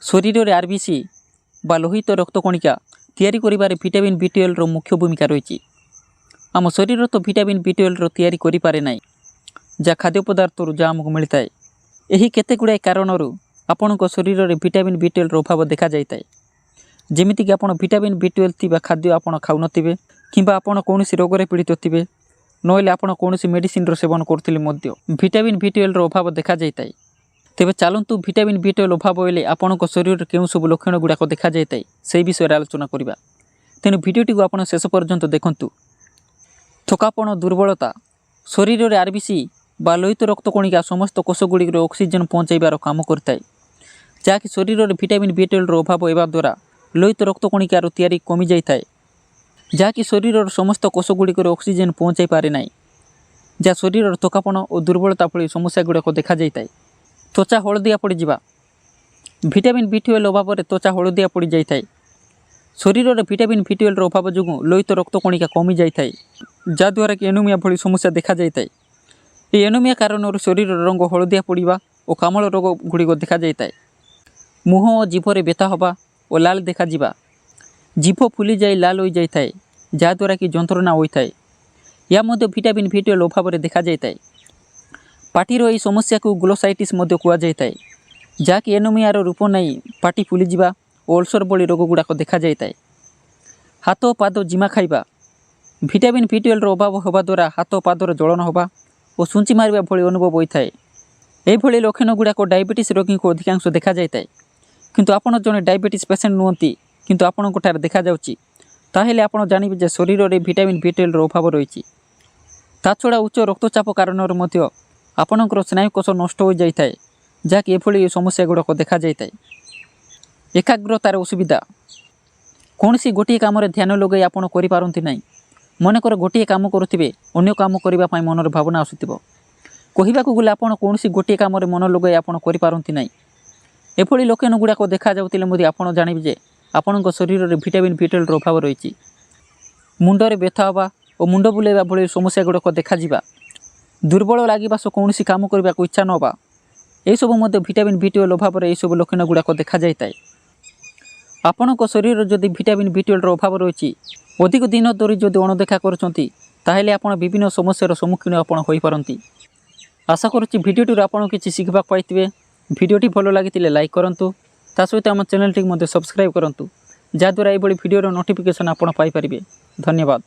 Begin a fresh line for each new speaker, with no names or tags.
शरीर में आरबीसी बा लोहित रक्तकणिका तैयारी करिबारे विटामिन बी12 रो मुख्य भूमिका रही। आम शरीर तो विटामिन बी12 रो तैयारी करि पारे नाही जा खाद्य पदार्थ जहाँ आमको मिलता है। यही केते गुड़ाए कारणरू आपणक शरीर में विटामिन बी12 रो अभाव देखा जाए। जमीक आप विटामिन बी12 थी खाद्य आप खाऊन कि कौन रोग से पीड़ित थे नईले आप कौन मेडिसिन सेवन करते विटामिन बी12 रो अभाव देखा जाए। तेबे चलतु विटामिन बी12 अभाव हेले आपणक शरीर केउं सब लक्षण गुड़ाक देखा जाए से विषय आलोचना करवा। तेणु भिडियोटी को आप शेष पर्यंत देखंतु। थकापन दुर्बलता शरीर में आरबीसी बा लोहित रक्तकणिका समस्त कोषगुड़ी ऑक्सीजन पहुँचाइबार काम करता जहाँकि शरीर में विटामिन बी12 रो अभाव होगा द्वारा लोहित रक्तकणिकार तैयारी कमी जाए जहाँकि शरीर समस्त कोषगुड़िक ऑक्सीजन पहुँचाई पारे ना जहाँ शरीर थकापन और दुर्बलता भली समस्या गुड़ाक देखा जाए। त्वचा हलदिया पड़ जा विटामिन बी12 अभाव में त्वचा हलदिया पड़ जाए। शरीर में विटामिन बी12 अभाव जो लोहित रक्तकणिका कमी जाए जहाद्वारा कि एनीमिया भली समस्या देखा जाए। ये एनीमिया कारण शरीर रंग हलदिया पड़ा और कामल रोग गुड़िक देखा जाए। मुह और जीभर बेता हवा और लाल देखा जीवा जीभ फुली जाए लाल हो जाए जहाद्वारा कि जंत्रणा होता है। या विटामिन बी12 अभाव में देखा जाए। पार्टीर यही समस्या को ग्लोसाइटिस कहुए जहाँकि एनीमियार रूप नहीं पार्टी फुली जा और अल्सर भली रोग गुड़ाक देखा जाए। हाथ पाद जिमा खाइबा विटामिन बी12 अभाव होगा द्वारा हाथ पादर जलन होगा और सूंची मारिबा भली अनुभव होता है। यही लक्षण गुड़ाक डायबिटीज रोगी को अधिकांश देखा जाए। किंतु आपड़ जड़े डायबिटीज पेसेंट नुहति किंतु आपंकर देखा जाऊँगी आप जानवे जे शरीर में विटामिन बी12 अभाव रही। छड़ा उच्च रक्तचाप कारण आपणकर स्नायुकोश नष्ट हो जाए जहाँकि एभली समस्या गुड़ाक देखा जाए। एकाग्रतार असुविधा कौन सी गोटे कम ध्यान लगे आपड़ करपारती ना मनकर गोटे कम करुवे अन्य कम करने मनर भावना आसुव कहवाक गले आप कौन सी गोटे कम मन लगे आपड़ करपारती ना एभली लक्षण गुड़ाक देखा जाऊे आप जानवे जे आपण शरीर में विटामिन बी12 अभाव रही। मुंडरे व्यथा हवा और मुंड बुलेवा भली समस्या गुड़ाक देखा दुर्बल लगे कौन काम करने को इच्छा नवा यह विटामिन बी12 अभाव में यह लक्षण गुड़ाक देखा जाए। आपणक शरीर जदि विटामिन बी12 अभाव रही अधिक दिन धरी जदि अणदेखा करते आप विभिन्न समस्यार सम्मुखीन होती। आशा करुच्ची भिडियोटी आपड़ किसी शिखा पाई। भिडियोटी भल लगी लाइक करूँ ता सहित आम चैनल टी सब्सक्राइब करूँ जहाद्वारा ये भिडियोर नोटिफिकेशन आप पाइपर। धन्यवाद।